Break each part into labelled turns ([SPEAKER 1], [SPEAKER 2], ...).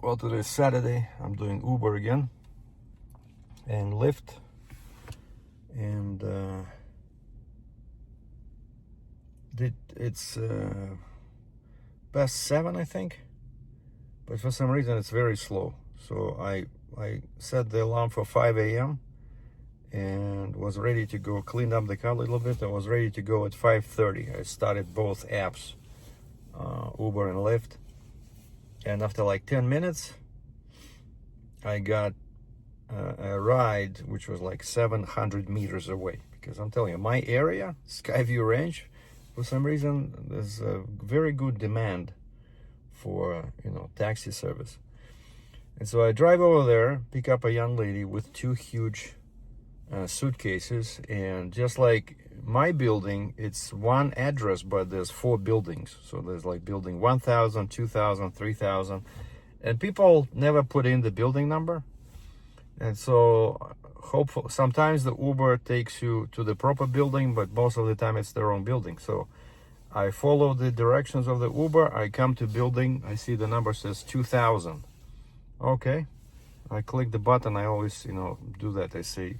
[SPEAKER 1] Well, today is Saturday. I'm doing Uber again and Lyft, and it's past 7, I think, but for some reason it's very slow. So I set the alarm for 5 a.m. and was ready to go, cleaned up the car a little bit. I was ready to go at 5:30. I started both apps, Uber and Lyft, and after like 10 minutes I got a ride which was like 700 meters away, because I'm telling you, my area, Skyview Ranch, for some reason there's a very good demand for taxi service. And so I drive over there, pick up a young lady with 2 huge suitcases, and just like my building, it's one address, but there's 4 buildings. So there's like building 1000, 2000, 3000, and people never put in the building number. And so hopefully sometimes the Uber takes you to the proper building, but most of the time it's the wrong building. So I follow the directions of the Uber. I come to building, I see the number says 2000. Okay, I click the button. I always do that. I say,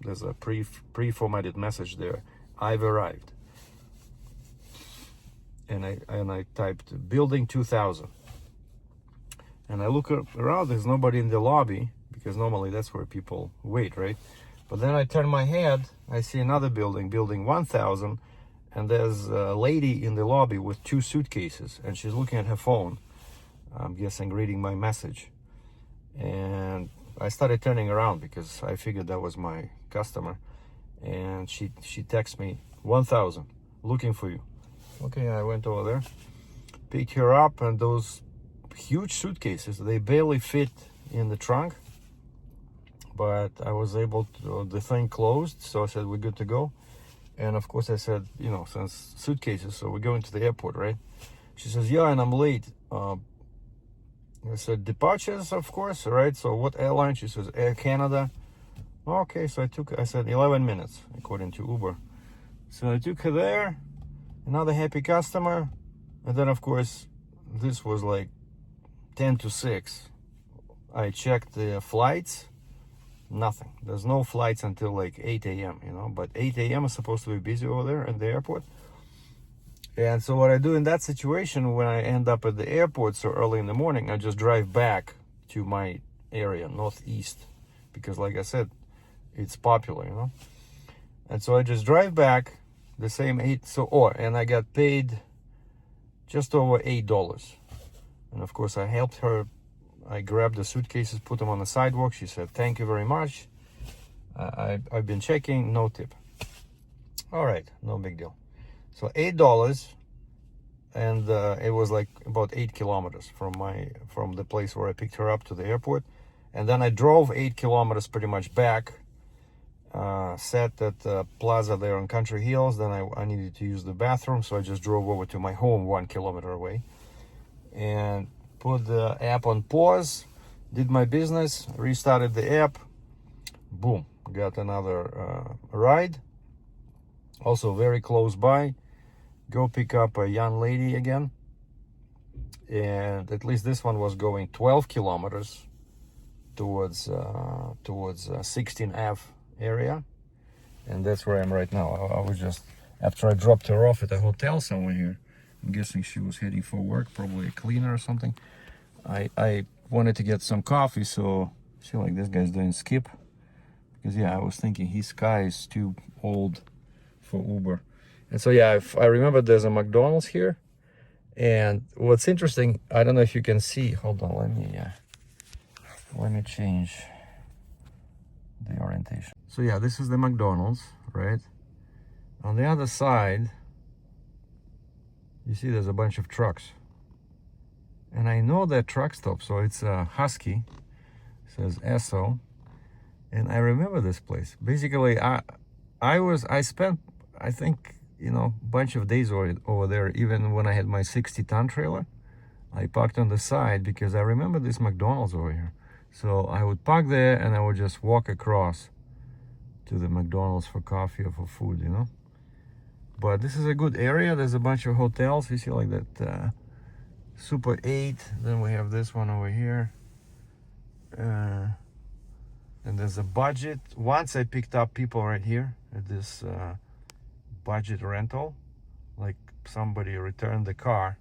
[SPEAKER 1] there's a pre-formatted message there, I've arrived, and I typed building 2000, and I look around. There's nobody in the lobby, because normally that's where people wait, right? But then I turn my head, I see another building, building 1000, and there's a lady in the lobby with 2 suitcases, and she's looking at her phone, I'm guessing reading my message. And I started turning around because I figured that was my customer, and she texts me, 1000, looking for you. Okay, I went over there, picked her up, and those huge suitcases, they barely fit in the trunk, but I was able to, the thing closed, so I said, we're good to go. And of course I said, since suitcases, so we're going to the airport, right? She says, yeah, and I'm late. I said, departures, of course, right? So what airline? She says, Air Canada. Okay, so I said 11 minutes, according to Uber. So I took her there, another happy customer. And then, of course, this was like 10 to 6. I checked the flights, nothing. There's no flights until like 8 a.m., but 8 a.m. is supposed to be busy over there at the airport. And so what I do in that situation, when I end up at the airport so early in the morning, I just drive back to my area, northeast, because like I said, it's popular, And so I just drive back the same 8, and I got paid just over $8. And of course I helped her. I grabbed the suitcases, put them on the sidewalk. She said, thank you very much. I've been checking, no tip. All right, no big deal. So $8, and it was like about 8 kilometers from the place where I picked her up to the airport. And then I drove 8 kilometers pretty much back, sat at the plaza there on Country Hills. Then I needed to use the bathroom, so I just drove over to my home 1 kilometer away and put the app on pause, did my business, restarted the app, boom, got another ride, also very close by. Go pick up a young lady again, and at least this one was going 12 kilometers towards 16 Ave area, and that's where I am right now. I was just, after I dropped her off at a hotel somewhere here, I'm guessing she was heading for work, probably a cleaner or something. I wanted to get some coffee, so I feel like this guy's doing skip, because I was thinking his car is too old for Uber. And so I remember there's a McDonald's here, and what's interesting, I don't know if you can see, hold on, let me change the orientation. So this is the McDonald's, right? On the other side, you see there's a bunch of trucks, and I know that truck stop, so it's a Husky, it says Esso, and I remember this place. Basically, I spent, I think, bunch of days over there. Even when I had my 60-ton trailer, I parked on the side because I remember this McDonald's over here. So I would park there and I would just walk across to the McDonald's for coffee or for food, But this is a good area. There's a bunch of hotels. You see like that Super 8. Then we have this one over here. And there's a budget. Once I picked up people right here at this budget rental. Like somebody returned the car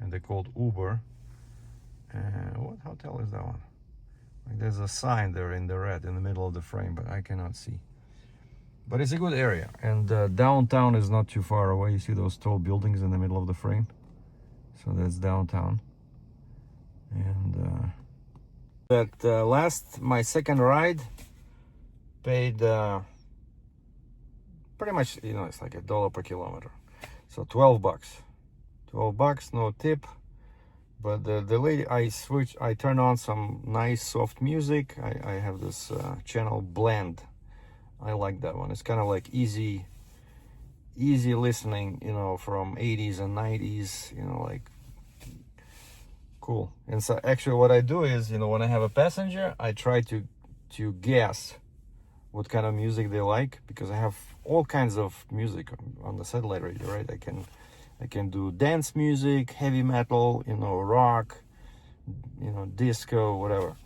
[SPEAKER 1] and they called Uber. What hotel is that one? Like there's a sign there in the red in the middle of the frame, but I cannot see. But it's a good area, and downtown is not too far away. You see those tall buildings in the middle of the frame? So that's downtown. And my second ride paid pretty much, it's like $1 per kilometer. So 12 bucks. 12 bucks, no tip. But the lady, I turn on some nice soft music. I have this channel Blend. I like that one. It's kind of like easy listening, from 80s and 90s, like cool. And so actually what I do is, when I have a passenger, I try to guess what kind of music they like, because I have all kinds of music on the satellite radio, right? I can do dance music, heavy metal, rock, disco, whatever.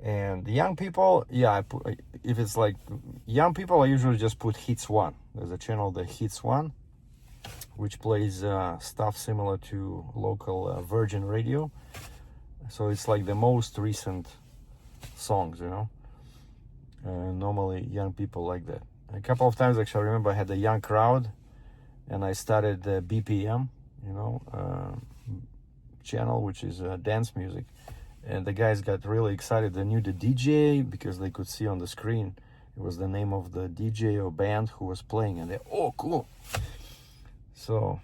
[SPEAKER 1] And the young people, if it's like young people, I usually just put Hits 1. There's a channel, the Hits 1, which plays stuff similar to local Virgin Radio. So it's like the most recent songs, normally young people like that. A couple of times, actually, I remember I had a young crowd, and I started the BPM, channel, which is dance music. And the guys got really excited. They knew the DJ because they could see on the screen it was the name of the DJ or band who was playing, and they, oh, cool. So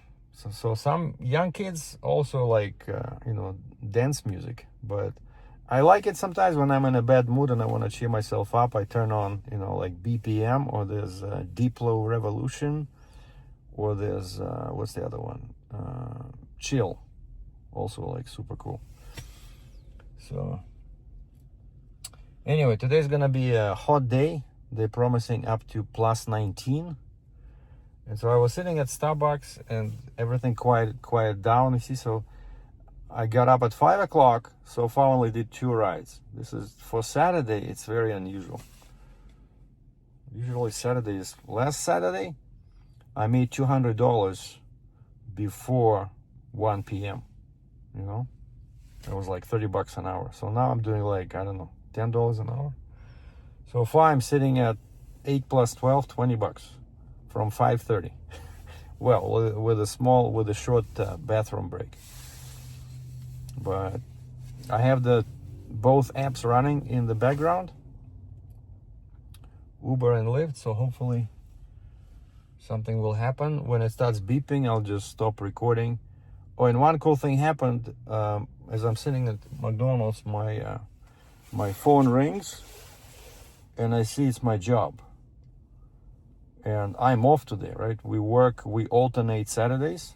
[SPEAKER 1] some young kids also like dance music, but I like it sometimes when I'm in a bad mood and I want to cheer myself up. I turn on like BPM, or there's Diplo Revolution, or there's what's the other one? Chill, also like super cool. So anyway, today's gonna be a hot day. They're promising up to plus 19. And so I was sitting at Starbucks and everything quiet down, you see. So I got up at 5 o'clock. So far only did 2 rides. This is for Saturday. It's very unusual. Usually Saturdays. Last Saturday I made $200 before 1 p.m. It was like 30 bucks an hour. So now I'm doing like, I don't know, $10 an hour. So far I'm sitting at 8 plus 12, 20 bucks from 5:30. Well, with a short bathroom break. But I have both apps running in the background, Uber and Lyft. So hopefully something will happen. When it starts beeping, I'll just stop recording. Oh, and one cool thing happened. As I'm sitting at McDonald's, my phone rings, and I see it's my job. And I'm off today, right? We alternate Saturdays.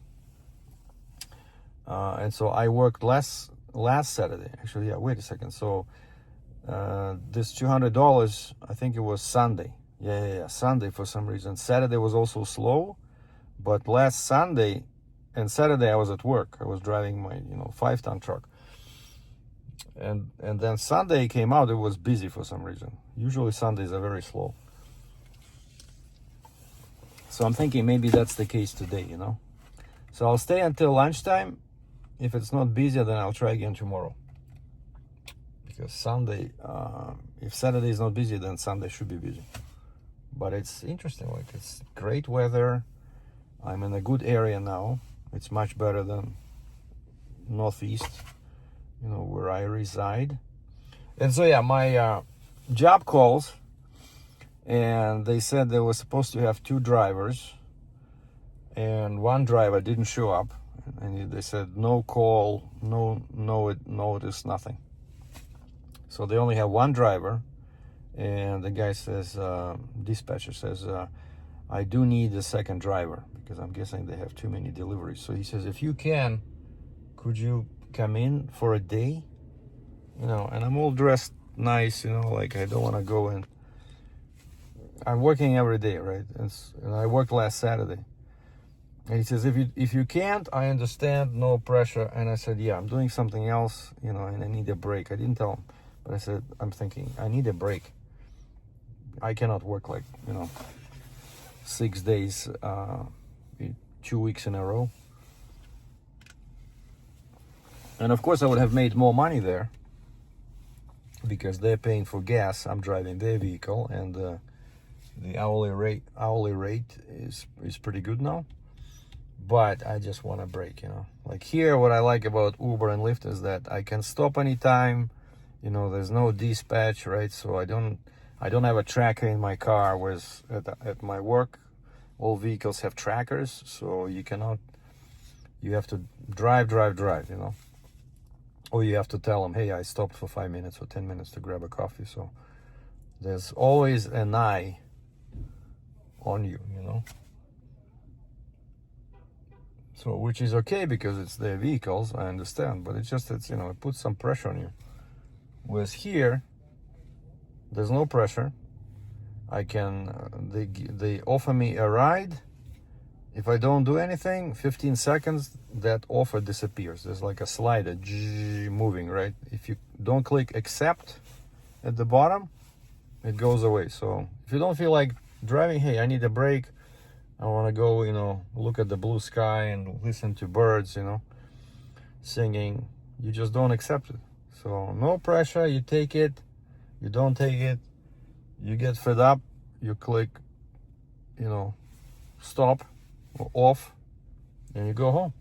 [SPEAKER 1] And so I worked last Saturday. Actually, wait a second. So this $200, I think it was Sunday. Yeah, Sunday for some reason. Saturday was also slow, but last Sunday and Saturday I was at work. I was driving my 5-ton truck. And then Sunday came out, it was busy for some reason. Usually Sundays are very slow. So I'm thinking maybe that's the case today, So I'll stay until lunchtime. If it's not busy, then I'll try again tomorrow. Because Sunday, if Saturday is not busy, then Sunday should be busy. But it's interesting, like it's great weather. I'm in a good area now. It's much better than Northeast, where I reside. And so my job calls, and they said they were supposed to have 2 drivers, and one driver didn't show up, and they said no call, no notice, nothing. So they only have 1 driver, and the guy says, dispatcher says, I do need a second driver, because I'm guessing they have too many deliveries. So he says, if you can, could you come in for a day? And I'm all dressed nice, like I don't want to go in. I'm working every day, right? And I worked last Saturday. And he says, if you can't, I understand, no pressure. And I said, yeah, I'm doing something else, you know, and I need a break. I didn't tell him, but I said, I'm thinking, I need a break. I cannot work like, you know, 6 days, 2 weeks in a row. And of course I would have made more money there because they're paying for gas. I'm driving their vehicle, and the hourly rate is pretty good now. But I just want a break, you know. Like here, what I like about Uber and Lyft is that I can stop anytime. You know, there's no dispatch, right? So I don't have a tracker in my car. Whereas at my work, all vehicles have trackers, so you have to drive, you know. Or you have to tell them, hey, I stopped for 5 minutes or 10 minutes to grab a coffee. So there's always an eye on you, you know. So, which is okay because it's their vehicles, I understand. But it's you know, it puts some pressure on you. Whereas here, there's no pressure. I can, they offer me a ride. If I don't do anything, 15 seconds, that offer disappears. There's like a slider moving, right? If you don't click accept at the bottom, it goes away. So if you don't feel like driving, hey, I need a break, I want to go, you know, look at the blue sky and listen to birds, you know, singing, you just don't accept it. So no pressure, you take it, you don't take it, you get fed up, you click, you know, stop or off, and you go home.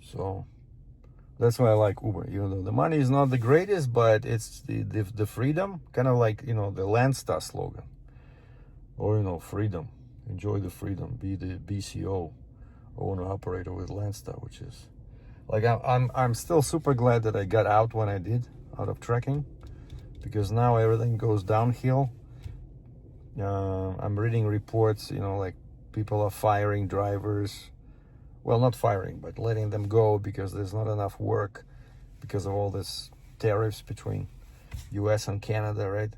[SPEAKER 1] So that's why I like Uber, even though the money is not the greatest, but it's the freedom, kind of like, you know, the Landstar slogan, or, you know, freedom, enjoy the freedom, be the BCO, owner operator with Landstar, which is like, I'm still super glad that I got out when I did, out of trekking, because now everything goes downhill. I'm reading reports, you know, like people are firing drivers. Well, not firing, but letting them go because there's not enough work because of all this tariffs between US and Canada, right?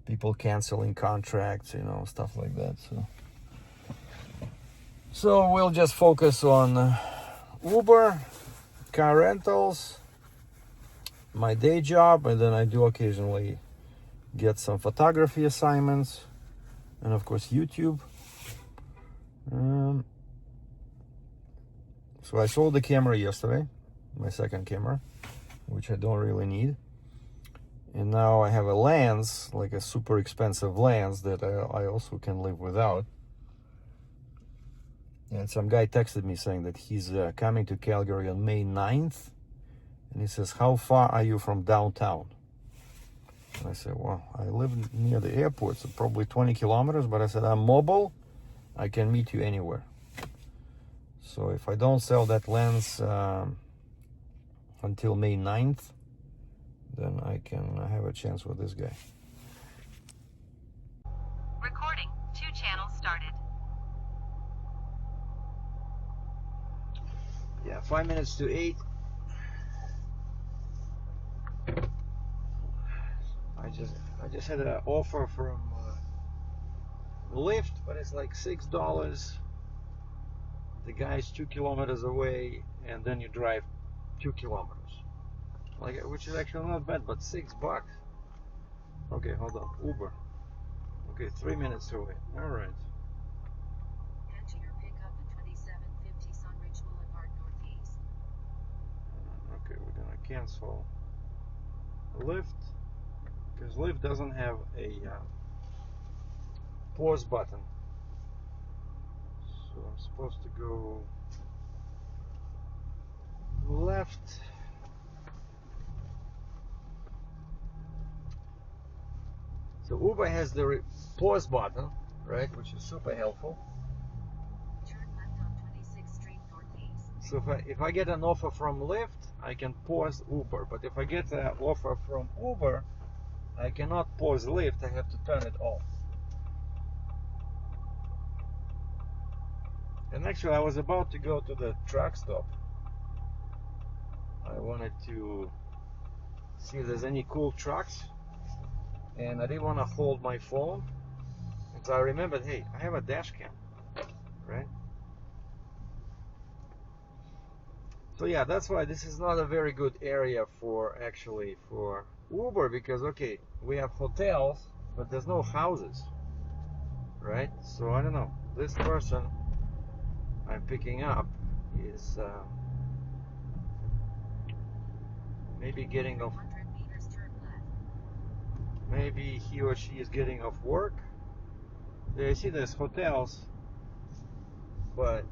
[SPEAKER 1] People canceling contracts, you know, stuff like that. So we'll just focus on Uber, car rentals, my day job, and then I do occasionally get some photography assignments, and of course YouTube. So I sold the camera yesterday, my second camera, which I don't really need, and now I have a lens, like a super expensive lens that I also can live without. And some guy texted me saying that he's coming to Calgary on May 9th, and he says, how far are you from downtown? And I said, well, I live near the airport, so probably 20 kilometers, but I said, I'm mobile, I can meet you anywhere. So if I don't sell that lens until May 9th, then I can have a chance with this guy.
[SPEAKER 2] Recording, 2 channels started.
[SPEAKER 1] Yeah, 5 minutes to 8. I just had an offer from Lyft, but it's like $6. The guy's 2 kilometers away, and then you drive 2 kilometers, like, which is actually not bad, but $6. Okay, hold on. Uber. Okay, 3 minutes away. All right.
[SPEAKER 2] Enter your pickup at 2750 Sunridge Boulevard Northeast.
[SPEAKER 1] Okay, we're gonna cancel Lyft because Lyft doesn't have a pause button. So I'm supposed to go left. So Uber has the pause button, right, which is super helpful.
[SPEAKER 2] Turn left on 26th Street Northeast.
[SPEAKER 1] So if I get an offer from Lyft, I can pause Uber. But if I get an offer from Uber, I cannot pause Lyft. I have to turn it off. And actually, I was about to go to the truck stop. I wanted to see if there's any cool trucks, and I didn't want to hold my phone So I remembered, hey, I have a dash cam, right? So yeah, that's why this is not a very good area for actually for Uber, because okay, we have hotels, but there's no houses, right? So I don't know. This person I'm picking up is maybe getting off.
[SPEAKER 2] 100 meters, turn left.
[SPEAKER 1] Maybe he or she is getting off work. Yeah, I see there's hotels, but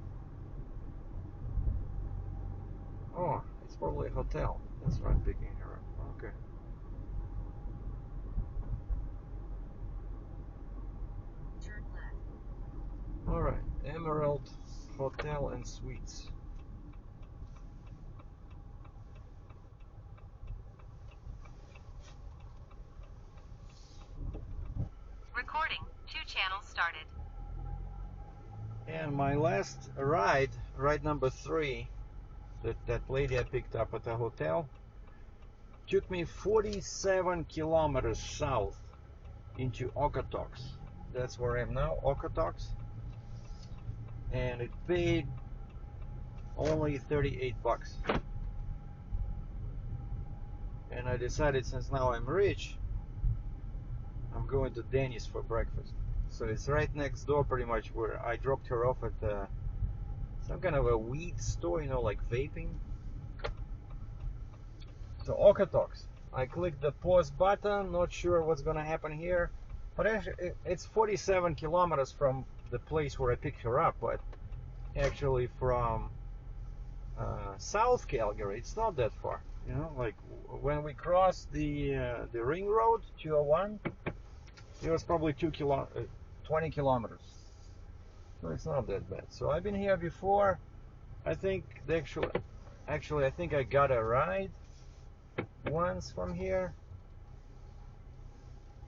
[SPEAKER 1] oh, it's probably a hotel. That's why I'm picking her up. Okay.
[SPEAKER 2] Turn left.
[SPEAKER 1] All right. Emerald Hotel and Suites.
[SPEAKER 2] Recording. 2 channels started.
[SPEAKER 1] And my last ride number 3, that lady I picked up at the hotel, took me 47 kilometers south into Okotoks. That's where I am now, Okotoks. And it paid only 38 bucks. And I decided, since now I'm rich, I'm going to Denny's for breakfast. So it's right next door pretty much where I dropped her off at some kind of a weed store, you know, like vaping. So Okotoks. I clicked the pause button, not sure what's gonna happen here. But actually it's 47 kilometers from the place where I picked her up, but actually from South Calgary, it's not that far. You know, like when we crossed the ring road, 201, it was probably 20 kilometers. So it's not that bad. So I've been here before. I think actually I think I got a ride once from here,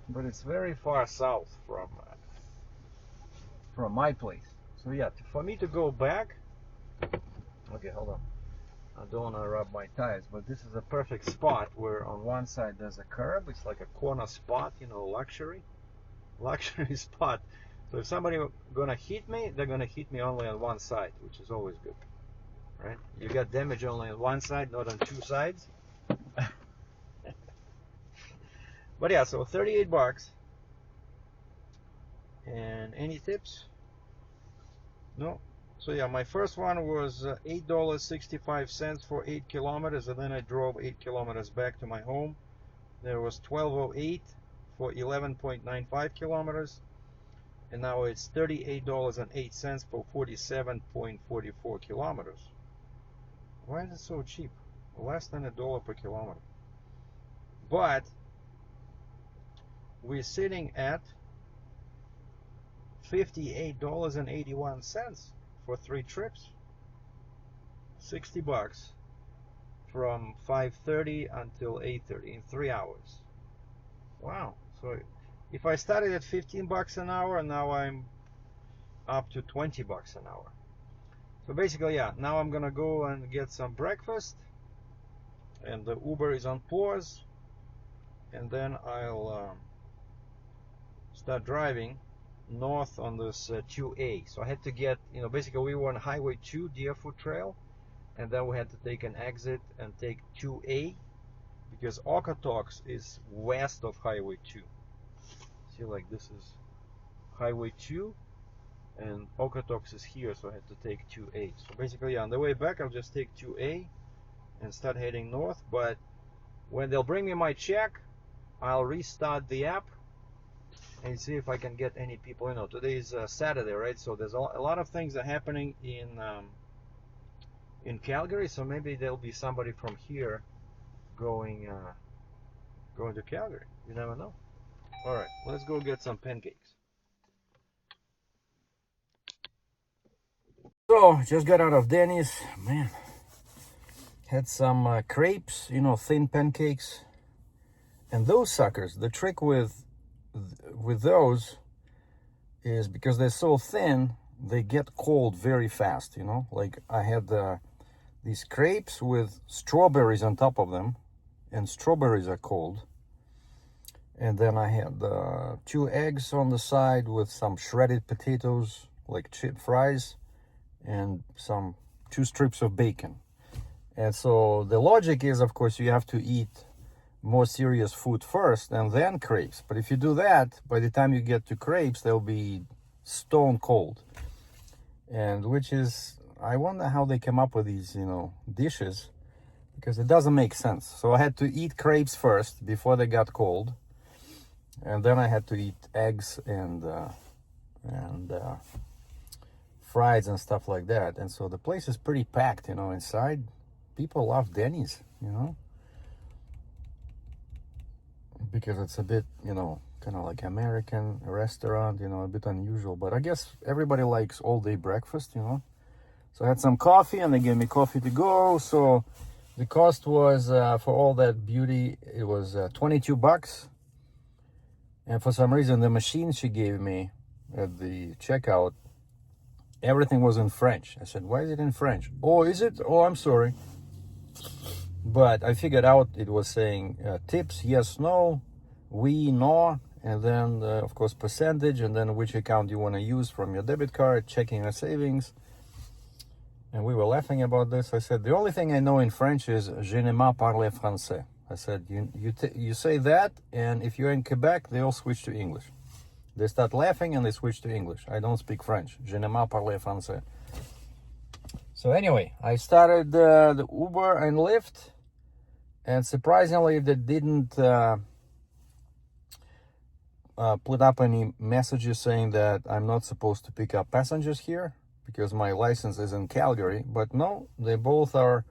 [SPEAKER 1] but it's very far south from my place. So yeah, for me to go back, okay, hold on. I don't want to rub my tires, but this is a perfect spot where on one side there's a curb. It's like a corner spot, you know, luxury spot. So if somebody gonna hit me, they're gonna hit me only on one side, which is always good, right? You got damage only on one side, not on two sides. But yeah, so 38 bucks. And any tips? No. So yeah, my first one was $8.65 for 8 kilometers, and then I drove 8 kilometers back to my home. There was $12.08 for 11.95 kilometers, and now it's $38.08 for 47.44 kilometers. Why is it so cheap? Less than $1 per kilometer. But we're sitting at $58.81 for 3 trips. 60 bucks from 5:30 until 8:30 in 3 hours. Wow. So if I started at 15 bucks an hour, now I'm up to 20 bucks an hour. So basically, yeah, now I'm gonna go and get some breakfast, and the Uber is on pause, and then I'll start driving north on this 2A. So I had to get, you know, basically we were on Highway 2, Deerfoot Trail, and then we had to take an exit and take 2A, because Okotoks is west of Highway 2. See, like this is Highway 2, and Okotoks is here, so I had to take 2A. So basically, yeah, on the way back, I'll just take 2A and start heading north. But when they'll bring me my check, I'll restart the app and see if I can get any people. You know, today is Saturday, right? So there's a lot of things are happening in Calgary. So maybe there'll be somebody from here going to Calgary. You never know. All right, let's go get some pancakes. So just got out of Denny's, man. Had some crepes, you know, thin pancakes, and those suckers. The trick with those is because they're so thin, they get cold very fast. You know, like I had these crepes with strawberries on top of them, and strawberries are cold. And then I had 2 eggs on the side with some shredded potatoes, like chip fries, and 2 strips of bacon. And so the logic is, of course, you have to eat more serious food first and then crepes. But if you do that, by the time you get to crepes, they'll be stone cold. And which is, I wonder how they came up with these, dishes, because it doesn't make sense. So I had to eat crepes first before they got cold. And then I had to eat eggs and fries and stuff like that. And so the place is pretty packed, inside. People love Denny's, because it's a bit, kind of like American restaurant, a bit unusual. But I guess everybody likes all-day breakfast, So I had some coffee, and they gave me coffee to go. So the cost was, for all that beauty, it was $22. And for some reason, the machine she gave me at the checkout, everything was in French. I said, why is it in French? Oh, is it? Oh, I'm sorry. But I figured out it was saying tips, yes, no, oui, no, and then, of course, percentage, and then which account you want to use from your debit card, checking or savings. And we were laughing about this. I said, the only thing I know in French is je ne m'en parle français. I said, you say that, and if you're in Quebec, they all switch to English. They start laughing and they switch to English. I don't speak French. Je ne m'en parle français. So anyway, I started the Uber and Lyft, and surprisingly, they didn't put up any messages saying that I'm not supposed to pick up passengers here because my license is in Calgary. But no, they both are.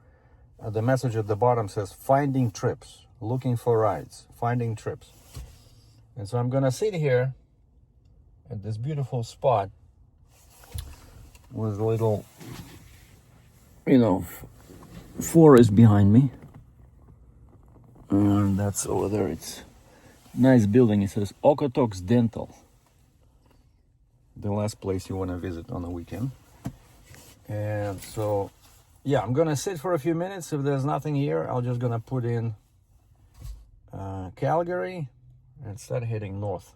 [SPEAKER 1] The message at the bottom says finding trips, looking for rides, finding trips. And so I'm gonna sit here at this beautiful spot with a little, forest behind me. And that's over there. It's nice building. It says Okotoks Dental. The last place you want to visit on the weekend. And so, yeah, I'm gonna sit for a few minutes. If there's nothing here, I'm just gonna put in Calgary and start heading north.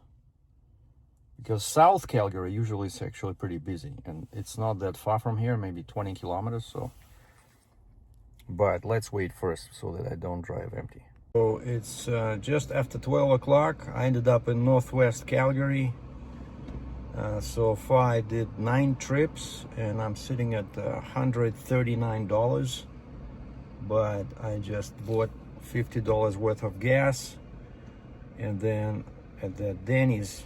[SPEAKER 1] Because South Calgary usually is actually pretty busy, and it's not that far from here, maybe 20 kilometers. So, but let's wait first so that I don't drive empty. So it's just after 12 o'clock. I ended up in Northwest Calgary. So far I did 9 trips, and I'm sitting at $139. But I just bought $50 worth of gas, and then at the Denny's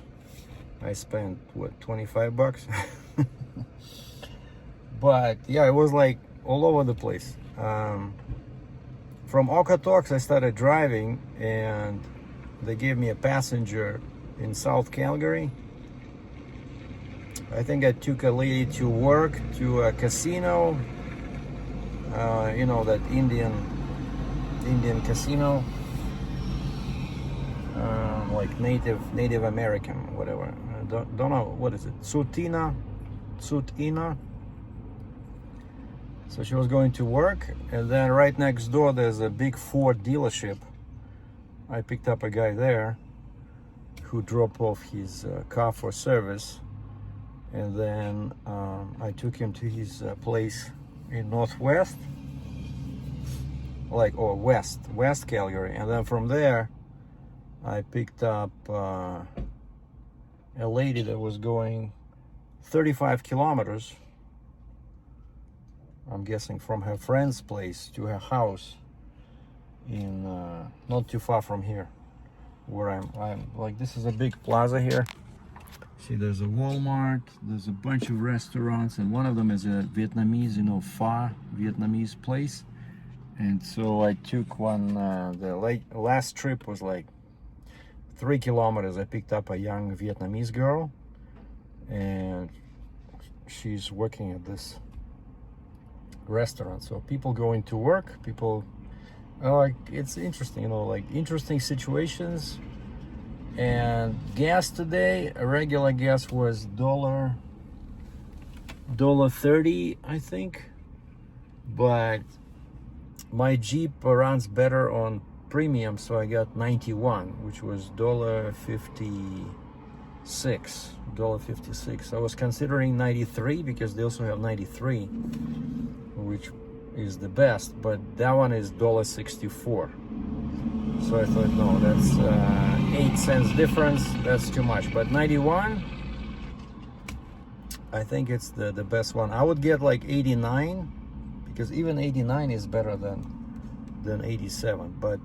[SPEAKER 1] I spent $25. But yeah, it was like all over the place. From Okotoks I started driving, and they gave me a passenger in South Calgary. I think I took a lady to work, to a casino, that Indian casino, like Native American, whatever. I don't know, what is it? Sutina. So she was going to work, and then right next door there's a big Ford dealership. I picked up a guy there who dropped off his car for service, and then I took him to his place in Northwest, West Calgary, and then from there I picked up a lady that was going 35 kilometers, I'm guessing from her friend's place to her house in not too far from here where I'm like, this is a big plaza here. See, there's a Walmart, there's a bunch of restaurants, and one of them is a Vietnamese, pho Vietnamese place. And so I took one, the last trip was like 3 kilometers. I picked up a young Vietnamese girl, and she's working at this restaurant. So people going to work, people, it's interesting, interesting situations. And gas today, a regular gas was $1.30, I think. But my Jeep runs better on premium, so I got 91, which was $1.56. I was considering 93 because they also have 93, which is the best, but that one is $1.64. So I thought, no, that's 8 cents difference, that's too much. But 91, I think it's the best one. I would get like 89, because even 89 is better than 87. But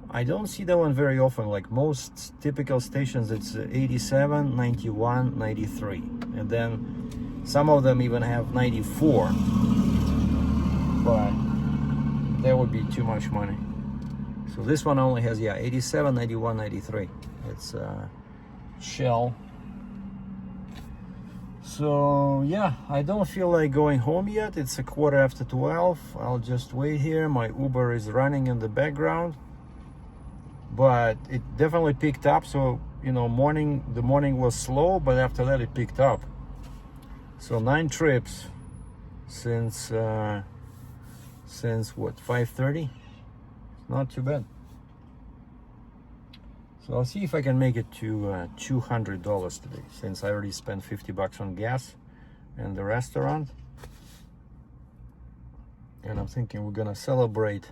[SPEAKER 1] I don't see that one very often. Like most typical stations, it's 87, 91, 93, and then some of them even have 94. But that would be too much money. So this one only has, yeah, 87, 91, 93. It's Shell. So yeah, I don't feel like going home yet. It's 12:15. I'll just wait here. My Uber is running in the background, but it definitely picked up. So, you know, the morning was slow, but after that it picked up. So 9 trips since what, 5:30? Not too bad. So I'll see if I can make it to $200 today, since I already spent $50 on gas and the restaurant. And I'm thinking we're gonna celebrate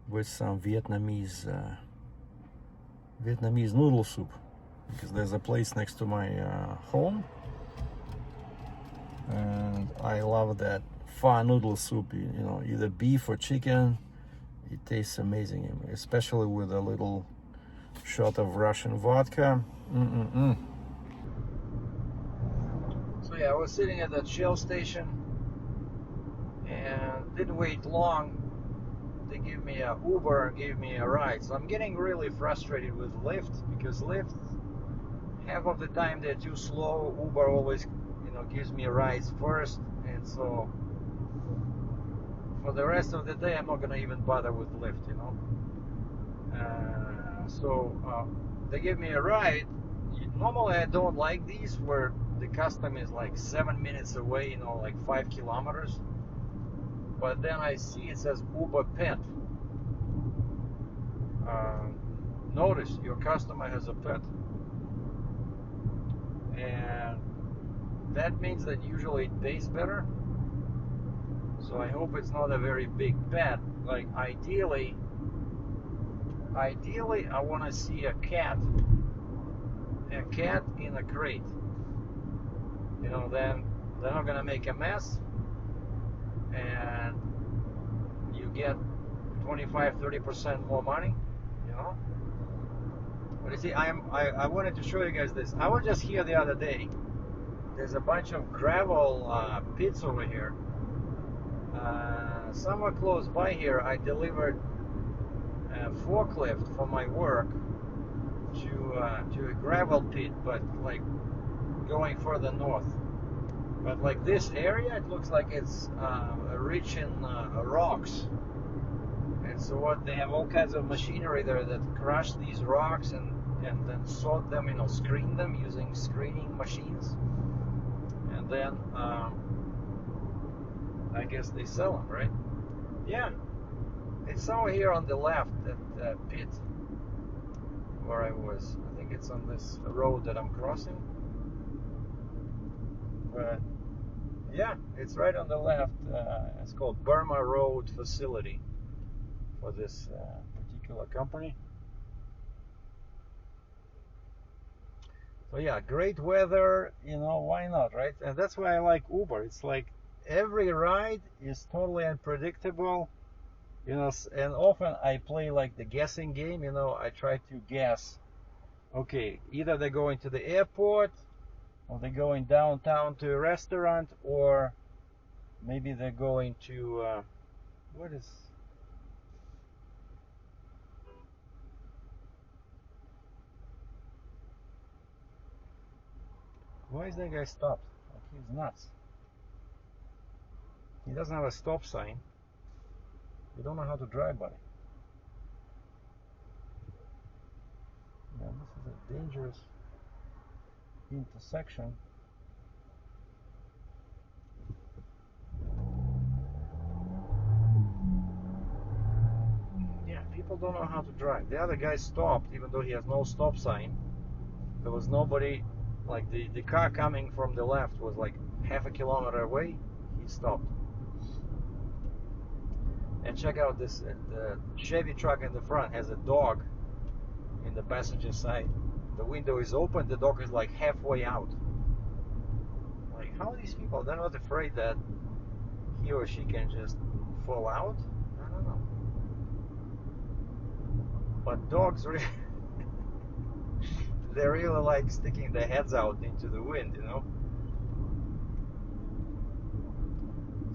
[SPEAKER 1] with some Vietnamese noodle soup, because there's a place next to my home, and I love that pho noodle soup. You know, either beef or chicken. It tastes amazing, especially with a little shot of Russian vodka. So yeah, I was sitting at that Shell station and didn't wait long. They gave me a Uber, gave me a ride. So I'm getting really frustrated with Lyft, because Lyft, half of the time they're too slow. Uber always, you know, gives me rides first, and so for the rest of the day I'm not gonna even bother with Lyft, you know. They give me a ride. Normally I don't like these where the custom is like 7 minutes away, you know, like 5 kilometers. But then I see it says Uber pet. Notice your customer has a pet, and that means that usually it pays better. So I hope it's not a very big pet. Like ideally I want to see a cat in a crate. You know, then they're not gonna make a mess, and you get 25-30% more money, you know. But you see, I wanted to show you guys this. I was just here the other day. There's a bunch of gravel pits over here. Somewhere close by here, I delivered a forklift for my work to a gravel pit, but like going further north. But like this area, it looks like it's rich in rocks. And so what, they have all kinds of machinery there that crush these rocks and then sort them, you know, screen them using screening machines. And then I guess they sell them, right? Yeah. It's somewhere here on the left, that pit where I was. I think it's on this road that I'm crossing. But yeah, it's right on the left. It's called Burma Road Facility for this particular company. So yeah, great weather, you know, why not, right? And that's why I like Uber. It's like every ride is totally unpredictable, you know, and often I play like the guessing game, you know. I try to guess, okay, either they're going to the airport, or they're going downtown to a restaurant, or maybe they're going to what is, why is that guy stopped? Like, he's nuts. He doesn't have a stop sign. You don't know how to drive, buddy. Yeah, this is a dangerous intersection. Yeah, people don't know how to drive. The other guy stopped, even though he has no stop sign. There was nobody, like the car coming from the left was like half a kilometer away. He stopped. And check out this, the Chevy truck in the front has a dog in the passenger side. The window is open, the dog is like halfway out. Like, how are these people, they're not afraid that he or she can just fall out? I don't know. But dogs really they really like sticking their heads out into the wind, you know.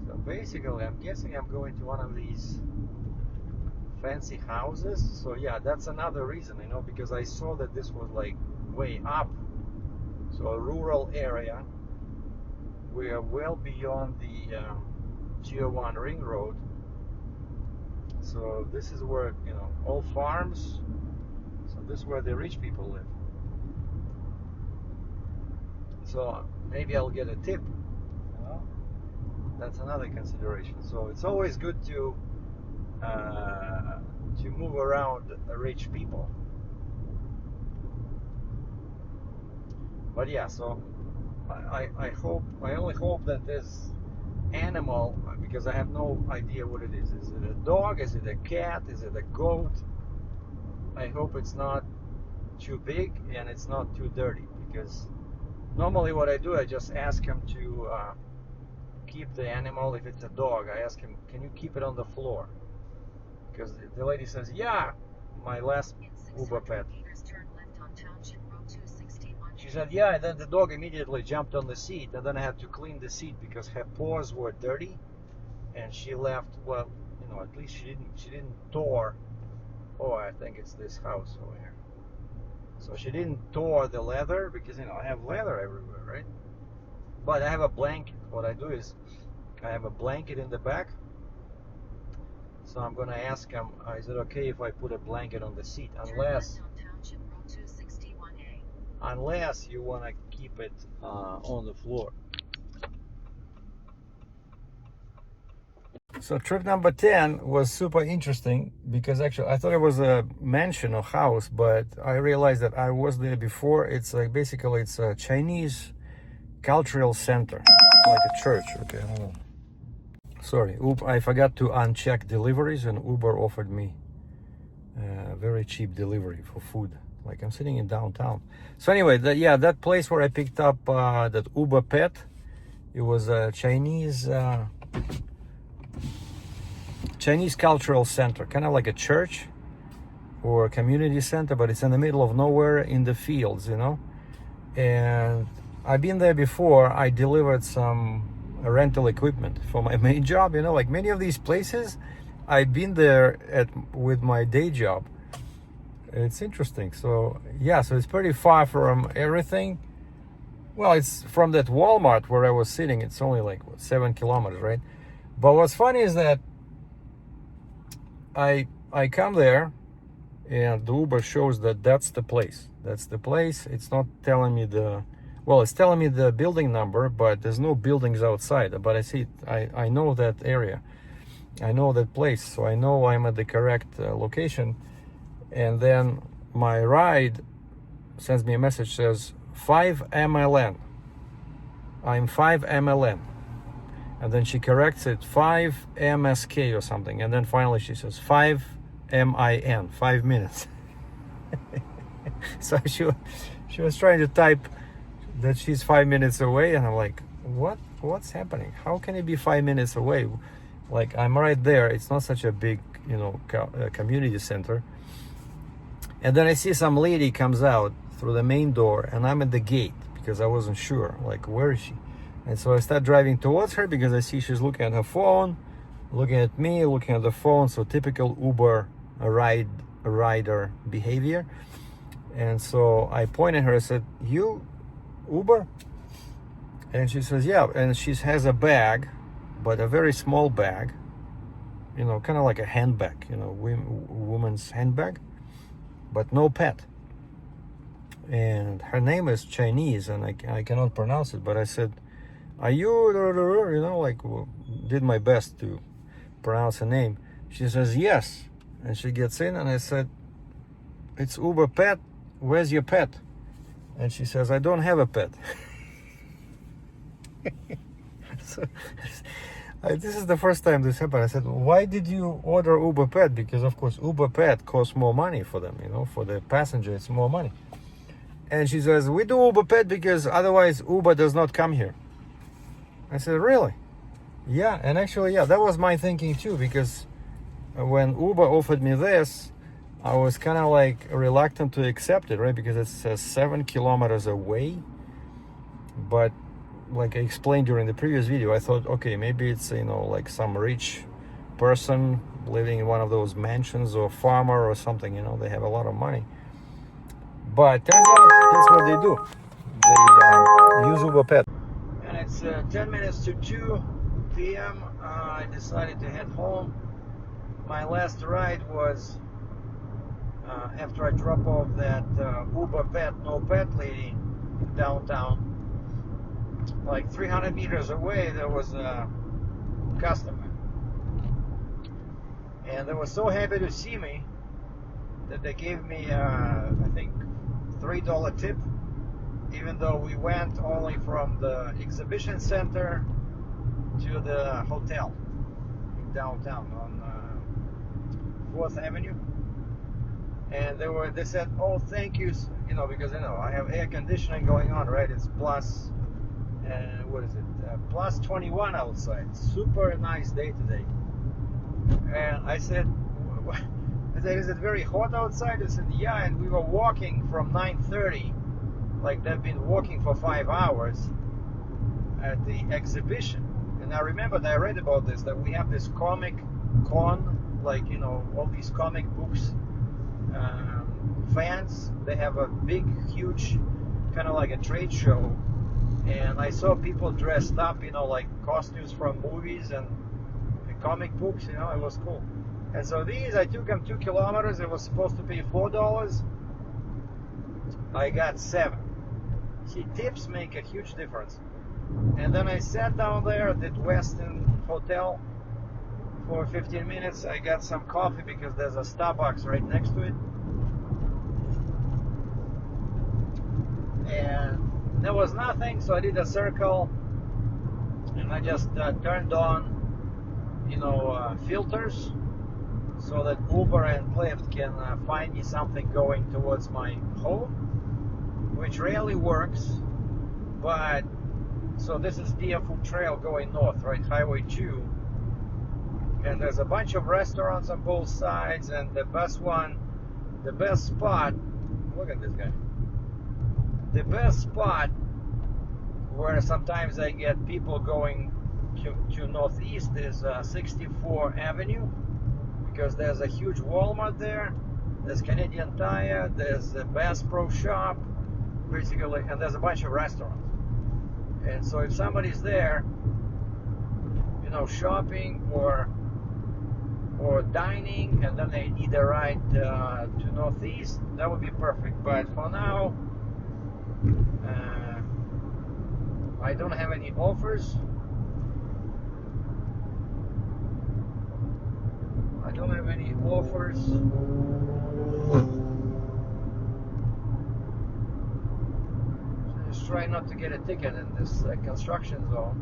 [SPEAKER 1] So basically, I'm guessing I'm going to one of these fancy houses. So yeah, that's another reason, you know, because I saw that this was like way up. So a rural area. We are well beyond the Tier 1 ring road. So this is where, you know, all farms. So this is where the rich people live. So maybe I'll get a tip, you know? That's another consideration. So it's always good to move around rich people. But yeah, so I only hope that this animal, because I have no idea what it is. Is it a dog? Is it a cat? Is it a goat? I hope it's not too big and it's not too dirty, because normally what I do, I just ask him to keep the animal. If it's a dog, I ask him, can you keep it on the floor? Because the lady says, yeah, my last Uber pet. She said, yeah, and then the dog immediately jumped on the seat, and then I had to clean the seat because her paws were dirty, and she left, well, you know, at least she didn't tore. Oh, I think it's this house over here. So she didn't tore the leather, because, you know, I have leather everywhere, right? But I have a blanket. What I do is I have a blanket in the back. So I'm going to ask him, is it okay if I put a blanket on the seat? Unless you want to keep it on the floor. So trip number 10 was super interesting, because actually I thought it was a mansion or house, but I realized that I was there before. It's like basically it's a Chinese cultural center, like a church. Okay, hold on. Sorry, I forgot to uncheck deliveries, and Uber offered me very cheap delivery for food. Like, I'm sitting in downtown. So anyway, that place where I picked up that Uber pet, it was a Chinese cultural center, kind of like a church or a community center, but it's in the middle of nowhere in the fields, you know. And I've been there before. I delivered some rental equipment for my main job, you know, like many of these places I've been there with my day job. It's interesting. So yeah, so it's pretty far from everything. Well, it's from that Walmart where I was sitting, it's only like 7 kilometers, right? But what's funny is that I come there and the Uber shows that that's the place. That's the place. It's not telling me it's telling me the building number, but there's no buildings outside. But I see, I know that area. I know that place. So I know I'm at the correct location. And then my ride sends me a message, says 5 MLN. I'm 5 MLN. And then she corrects it 5 MSK or something. And then finally she says 5 MIN, 5 minutes. So she was trying to type that she's 5 minutes away. And I'm like, what's happening? How can it be 5 minutes away? Like, I'm right there. It's not such a big, you know, community center. And then I see some lady comes out through the main door, and I'm at the gate because I wasn't sure, like, where is she? And so I start driving towards her because I see she's looking at her phone, looking at me, looking at the phone. So typical Uber rider behavior. And so I pointed at her, I said, you Uber? And she says, yeah. And she has a bag, but a very small bag, you know, kind of like a handbag, you know, woman's handbag, but no pet. And her name is Chinese, and I cannot pronounce it, but I said, are you, you know, like, did my best to pronounce her name. She says, yes. And she gets in, and I said, "It's Uber Pet. Where's your pet?" And she says, "I don't have a pet." So, this is the first time this happened. I said, "Why did you order Uber Pet?" Because of course Uber Pet costs more money for them, for the passenger it's more money. And she says, "We do Uber Pet because otherwise Uber does not come here." I said, "Really?" Yeah, and actually, yeah, that was my thinking too, because when Uber offered me this, I was kind of like reluctant to accept it, right? Because it says 7 kilometers away. But like I explained during the previous video, I thought, okay, maybe it's, like some rich person living in one of those mansions, or farmer or something, they have a lot of money. But turns out that's what they do. They use Uber Pet. And it's 10 minutes to 2 p.m. I decided to head home. My last ride was after I drop off that Uber Pet, no pet lady downtown. Like 300 meters away, there was a customer. And they were so happy to see me that they gave me, I think, $3 tip, even though we went only from the exhibition center to the hotel in downtown on 4th Avenue. And they said, "Oh, thank you," because I have air conditioning going on, right? It's plus, what is it? Plus 21 outside. Super nice day today. And I said, "Is it very hot outside?" They said, "Yeah." And we were walking from 9:30, like they've been walking for 5 hours at the exhibition. And I remembered, I read about this, that we have this comic con, like all these comic books fans. They have a big, huge, kind of like a trade show. And I saw people dressed up, like costumes from movies and the comic books. It was cool. And so these, I took them 2 kilometers. It was supposed to be $4. I got 7. See, tips make a huge difference. And then I sat down there at the Westin Hotel for 15 minutes. I got some coffee because there's a Starbucks right next to it. And there was nothing, so I did a circle, and I just turned on, filters, so that Uber and Lyft can find me something going towards my home, which rarely works. But so this is Deerfoot Trail going north, right? Highway 2, and there's a bunch of restaurants on both sides, and the best spot, look at this guy. The best spot where sometimes I get people going to northeast is 64 Avenue, because there's a huge Walmart there, there's Canadian Tire, there's a Bass Pro Shop, basically, and there's a bunch of restaurants. And so if somebody's there, shopping or dining, and then they need a ride to northeast, that would be perfect. But for now, I don't have any offers. Just try not to get a ticket in this construction zone.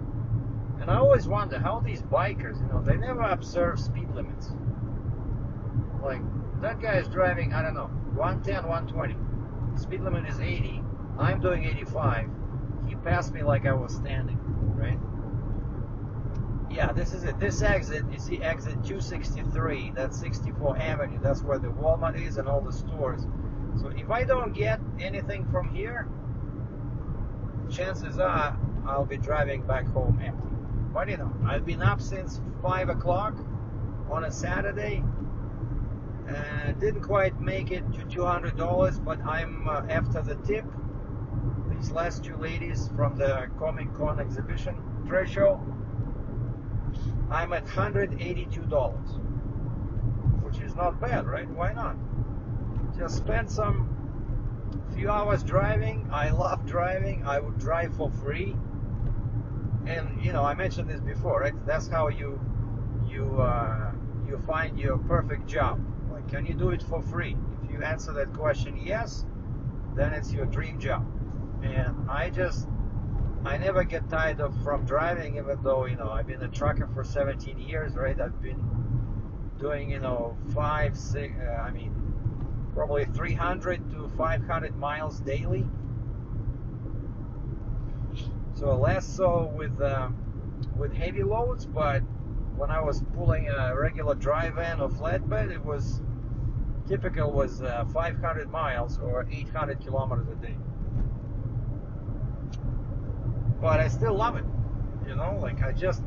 [SPEAKER 1] And I always wonder how these bikers, they never observe speed limits. Like, that guy is driving, I don't know, 110, 120. Speed limit is 80. I'm doing 85. He passed me like I was standing, right? Yeah, this is it. This exit is the exit 263. That's 64 Avenue. That's where the Walmart is and all the stores. So if I don't get anything from here, chances are I'll be driving back home empty. But I've been up since 5 o'clock on a Saturday. Didn't quite make it to $200, but I'm after the tip. These last 2 ladies from the Comic Con exhibition trade show, I'm at $182, which is not bad, right? Why not? Just spend some few hours driving. I love driving. I would drive for free. And I mentioned this before, right? That's how you find your perfect job. Like can you do it for free? If you answer that question yes, then it's your dream job. And I never get tired from driving, even though, you know, I've been a trucker for 17 years, right? I've been doing, you know, probably 300 to 500 miles daily. So less so with heavy loads, but when I was pulling a regular dry van or flatbed, it was typical was 500 miles or 800 kilometers a day. But I still love it, you know. Like I just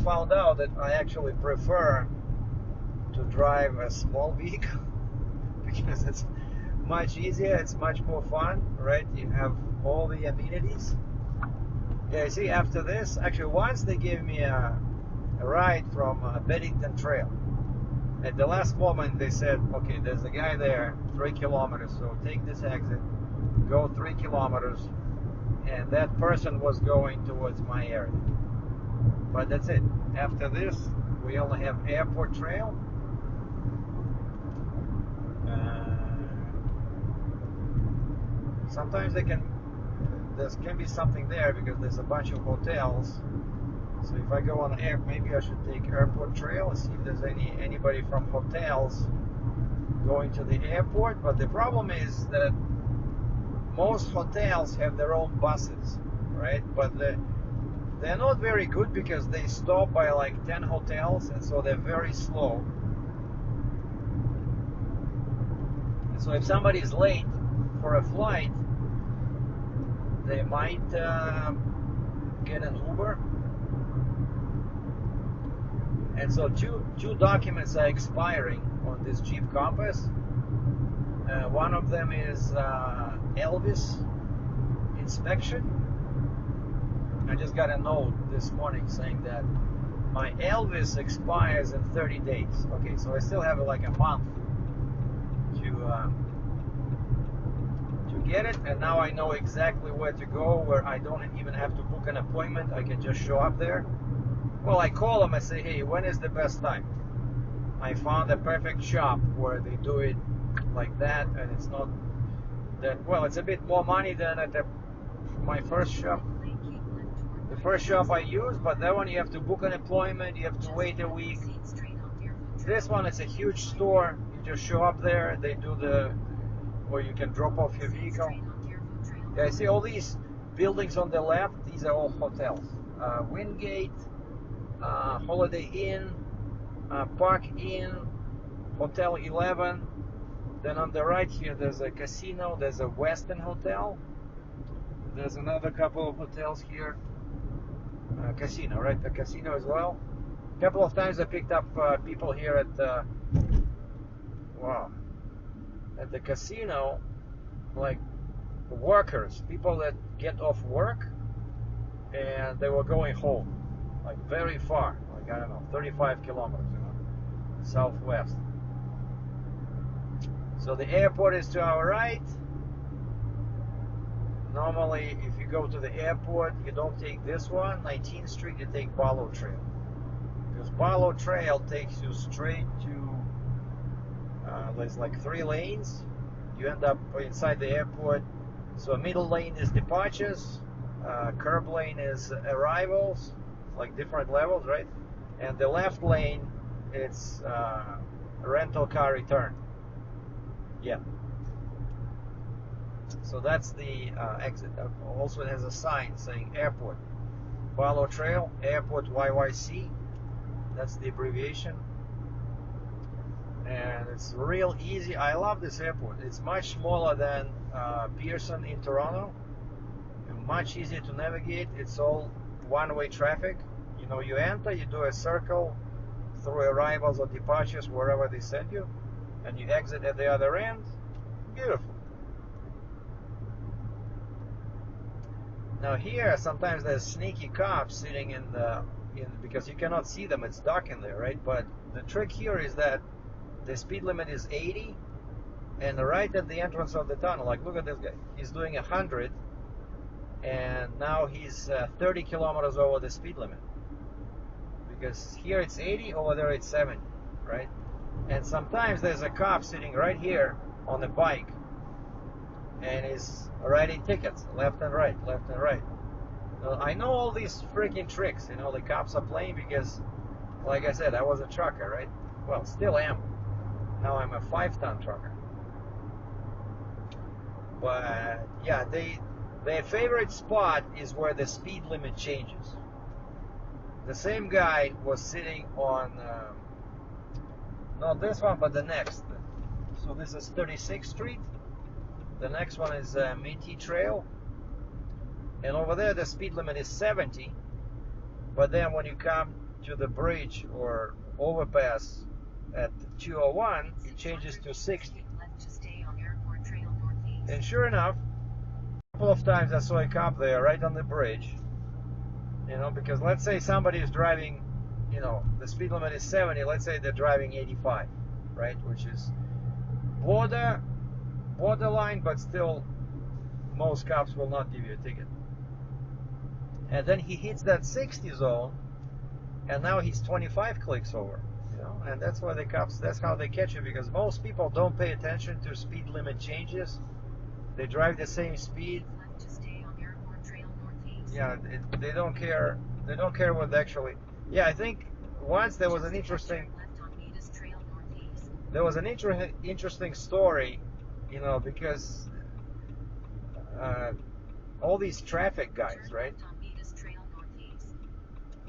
[SPEAKER 1] found out that I actually prefer to drive a small vehicle because it's much easier, it's much more fun, right? You have all the amenities. Yeah, see, after this, actually once they gave me a ride from Beddington Trail. At the last moment they said, okay, there's a guy there 3 kilometers, so take this exit, go 3 kilometers, and that person was going towards my area. But that's it. After this, we only have airport trail. Sometimes there can be something there because there's a bunch of hotels. So if I go on air, maybe I should take airport trail and see if there's anybody from hotels going to the airport. But the problem is that most hotels have their own buses, right? But they're not very good because they stop by like 10 hotels, and so they're very slow. And so if somebody is late for a flight, they might get an Uber. And so two documents are expiring on this Jeep Compass. One of them is Elvis inspection. I just got a note this morning saying that my Elvis expires in 30 days. Okay, so I still have like a month to get it, and now I know exactly where to go, where I don't even have to book an appointment. I can just show up there. Well, I call them and say, hey, when is the best time? I found a perfect shop where they do it like that, and it's not that, well, it's a bit more money than at my first shop. The first shop I used, but that one you have to book an appointment, you have to wait a week. This one, it's a huge store. You just show up there, they do or you can drop off your vehicle. Yeah, I see all these buildings on the left, these are all hotels. Wingate, Holiday Inn, Park Inn, Hotel 11. Then on the right here there's a casino, there's a Westin Hotel. There's another couple of hotels here. Casino, right? A casino as well. A couple of times I picked up people here at the casino, like workers, people that get off work and they were going home, like very far, like I don't know, 35 kilometers, you know, southwest. So the airport is to our right. Normally, if you go to the airport, you don't take this one, 19th Street, you take Barlow Trail. Because Barlow Trail takes you straight to, there's like 3 lanes. You end up inside the airport. So middle lane is departures, curb lane is arrivals, like different levels, right? And the left lane, it's rental car return. Yeah. So that's the exit. Also, it has a sign saying airport. Barlow Trail, airport YYC. That's the abbreviation. And it's real easy. I love this airport. It's much smaller than Pearson in Toronto. And much easier to navigate. It's all one-way traffic. You know, you enter, you do a circle through arrivals or departures, wherever they send you, and you exit at the other end. Beautiful. Now here, sometimes there's sneaky cops sitting because you cannot see them. It's dark in there, right? But the trick here is that the speed limit is 80, and right at the entrance of the tunnel, like look at this guy. He's doing 100, and now he's 30 kilometers over the speed limit. Because here it's 80, over there it's 70, right? And sometimes there's a cop sitting right here on a bike and is writing tickets left and right, left and right. I know all these freaking tricks, the cops are playing because, like I said, I was a trucker, right? Well, still am. Now I'm a 5-ton trucker. But yeah, their favorite spot is where the speed limit changes. The same guy was sitting on, not this one, but the next. So this is 36th Street. The next one is Métis Trail. And over there, the speed limit is 70. But then when you come to the bridge or overpass at 201, it changes to 60. And sure enough, a couple of times I saw a cop there right on the bridge. Because let's say somebody is driving, the speed limit is 70. Let's say they're driving 85, right? Which is borderline, but still, most cops will not give you a ticket. And then he hits that 60 zone, and now he's 25 clicks over. And that's why the cops, that's how they catch you, because most people don't pay attention to speed limit changes. They drive the same speed. Yeah, they don't care. They don't care what actually. Yeah, I think once there was an interesting. There was an interesting story, because all these traffic guys, right?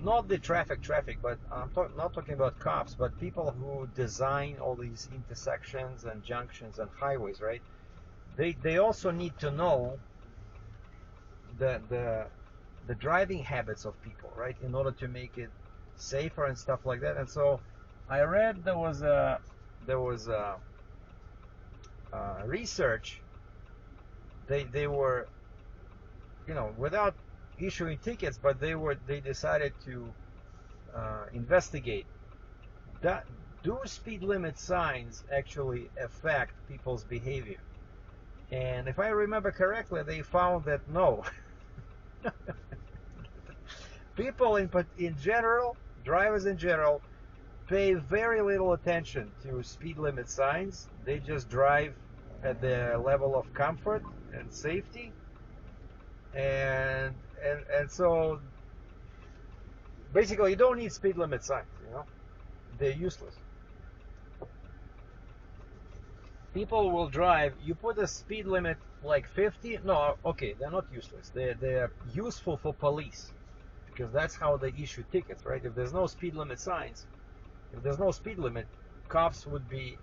[SPEAKER 1] Not the traffic, but I'm not talking about cops, but people who design all these intersections and junctions and highways, right? They also need to know the driving habits of people, right? In order to make it safer and stuff like that. And so I read there was research. They were, without issuing tickets, but they decided to investigate that do speed limit signs actually affect people's behavior. And if I remember correctly, they found that no. People in general, drivers in general, pay very little attention to speed limit signs. They just drive at the level of comfort and safety. And so basically you don't need speed limit signs, they're useless. People will drive, you put a speed limit like 50, no, okay, they're not useless, they're useful for police, because that's how they issue tickets, right? If there's no speed limit signs, if there's no speed limit, cops would be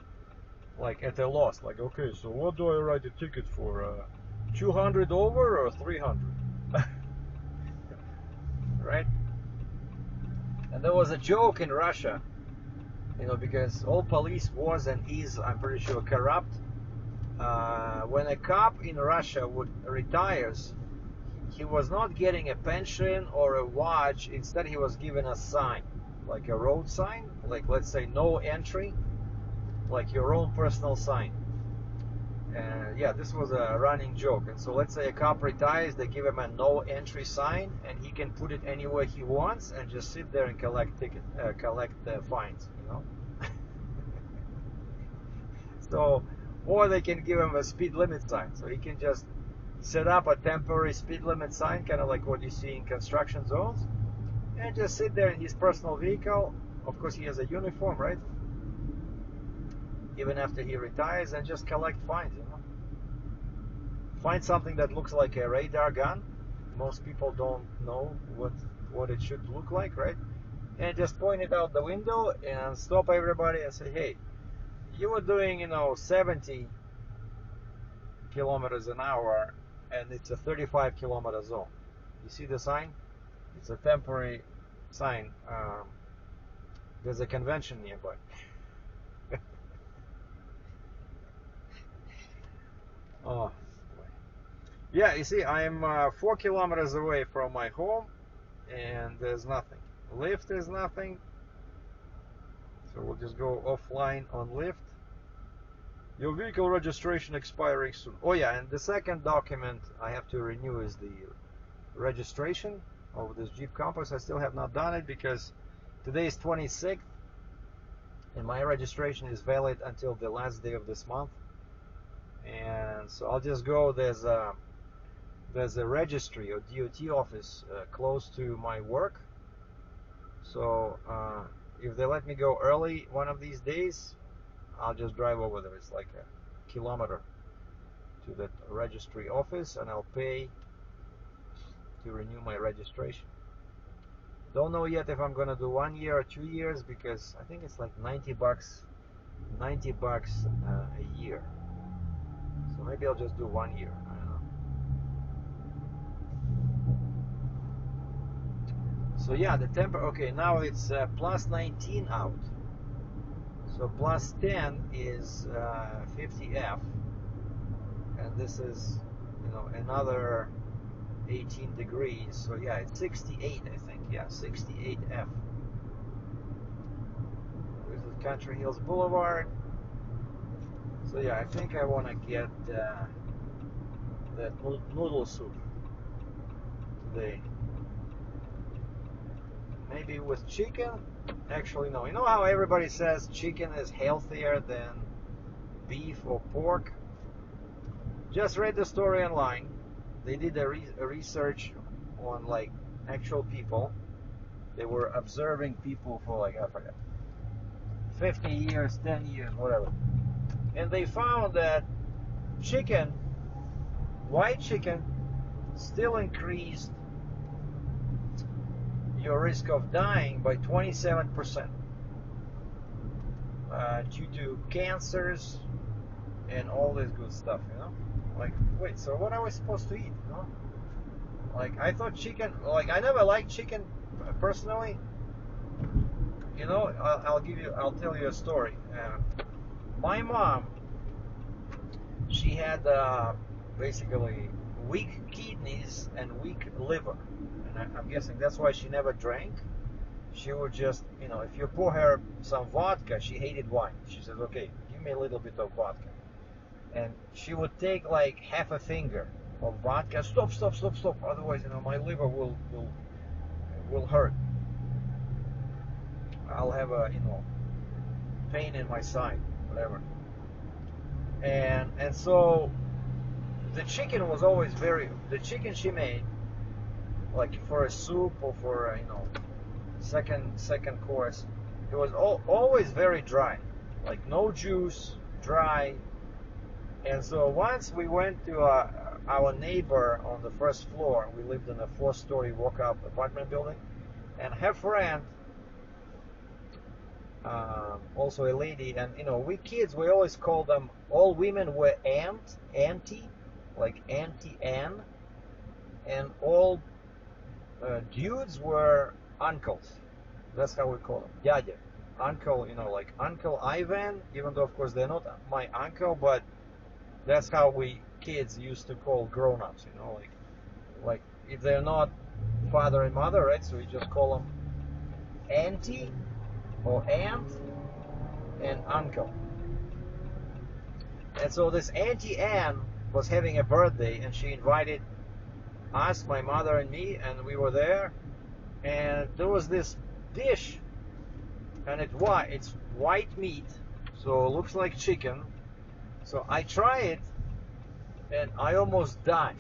[SPEAKER 1] like at a loss, like, okay, so what do I write a ticket for, 200 over or 300? Right? And there was a joke in Russia, because all police was and is, I'm pretty sure, corrupt. When a cop in Russia retires, he was not getting a pension or a watch. Instead, he was given a sign, like a road sign, like let's say no entry, like your own personal sign. Yeah, this was a running joke. And so let's say a cop retires, they give him a no entry sign, and he can put it anywhere he wants and just sit there and collect the fines, So, or they can give him a speed limit sign, so he can just set up a temporary speed limit sign, kind of like what you see in construction zones, and just sit there in his personal vehicle. Of course, he has a uniform, right? Even after he retires, and just collect fines, Find something that looks like a radar gun. Most people don't know what it should look like, right? And just point it out the window and stop everybody and say, hey, you were doing, 70 kilometers an hour, and it's a 35-kilometer zone. You see the sign? It's a temporary sign. There's a convention nearby. Oh, yeah, you see, I'm 4 kilometers away from my home, and there's nothing. Lyft is nothing. So we'll just go offline on Lyft. Your vehicle registration expiring soon. Oh yeah, and the second document I have to renew is the registration of this Jeep Compass. I still have not done it because today is 26th, and my registration is valid until the last day of this month. And so I'll just go. There's a registry or DOT office close to my work. So if they let me go early one of these days, I'll just drive over there. It's like a kilometer to that registry office, and I'll pay to renew my registration. Don't know yet if I'm gonna do 1 year or 2 years, because I think it's like 90 bucks a year. So maybe I'll just do 1 year. I don't know. So yeah, the temperature. Okay, now it's plus 19 out. So plus 10 is 50F, and this is, another 18 degrees. So yeah, it's 68, I think. Yeah, 68F. This is Country Hills Boulevard. So yeah, I think I want to get that noodle soup today. Maybe with chicken. Actually, no. You know how everybody says chicken is healthier than beef or pork? Just read the story online. They did a research on like actual people. They were observing people for like, I forget, 50 years, 10 years, whatever. And they found that chicken, white chicken, still increased your risk of dying by 27% due to cancers and all this good stuff, Like, wait, so what are we supposed to eat, Like, I thought chicken, like, I never liked chicken personally. I'll tell you a story. My mom, she had basically weak kidneys and weak liver. And I'm guessing that's why she never drank. She would just, if you pour her some vodka, she hated wine. She says, okay, give me a little bit of vodka. And she would take like half a finger of vodka. Stop. Otherwise, my liver will hurt. I'll have a, pain in my side, whatever. And so the chicken was always the chicken she made, like for a soup or for a, second course, it was always very dry, like no juice, dry. And so once we went to our neighbor on the first floor. We lived in a 4-story walk-up apartment building, and her friend, also a lady, and we kids, we always call them, all women were auntie, like Auntie Anne, and all dudes were uncles. That's how we call them, dядя, uncle, like Uncle Ivan, even though of course they're not my uncle, but that's how we kids used to call grown-ups, like if they're not father and mother, right? So we just call them auntie or aunt and uncle. And so this Auntie Anne was having a birthday, and she invited us, my mother and me, and we were there. And there was this dish, and it's white meat, so it looks like chicken. So I try it, and I almost died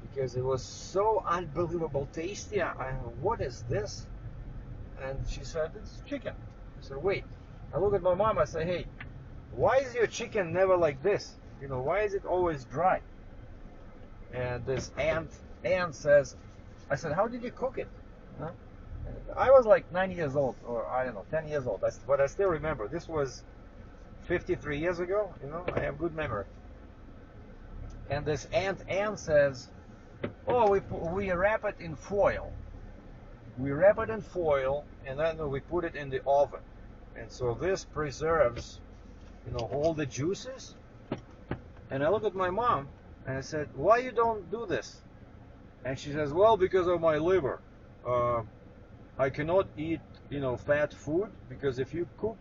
[SPEAKER 1] because it was so unbelievable tasty. What is this? And she said, it's chicken. I said, wait. I look at my mom, I say, hey, why is your chicken never like this? Why is it always dry? And this aunt says, I said, how did you cook it? Huh? I was like 9 years old, or I don't know, 10 years old, but I still remember. This was 53 years ago, I have good memory. And this Aunt Anne says, oh, we wrap it in foil. We wrap it in foil, and then we put it in the oven. And so this preserves, all the juices. And I look at my mom, and I said, why you don't do this? And she says, well, because of my liver. I cannot eat, fat food, because if you cook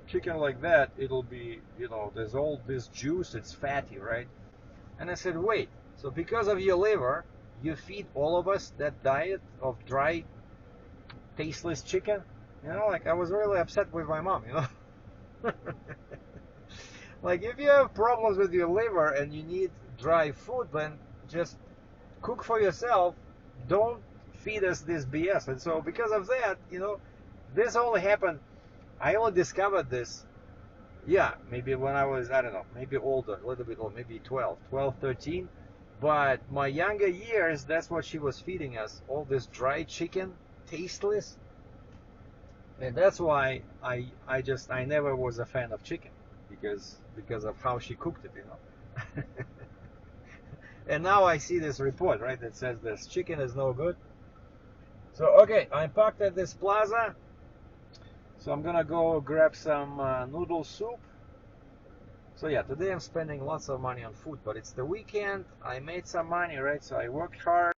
[SPEAKER 1] chicken like that, it'll be, there's all this juice, it's fatty, right? And I said, wait, so because of your liver, you feed all of us that diet of dry, tasteless chicken? Like, I was really upset with my mom, Like if you have problems with your liver and you need dry food, then just cook for yourself. Don't feed us this BS. And so because of that, this only happened. I only discovered this, yeah, maybe when I was, I don't know, maybe older, a little bit older, maybe 12, 13. But my younger years, that's what she was feeding us, all this dry chicken, tasteless. And that's why I never was a fan of chicken, because of how she cooked it. And now I see this report, right, that says this chicken is no good. So okay, I'm parked at this plaza, so I'm gonna go grab some noodle soup. So yeah, today I'm spending lots of money on food, but it's the weekend. I made some money, right? So I worked hard.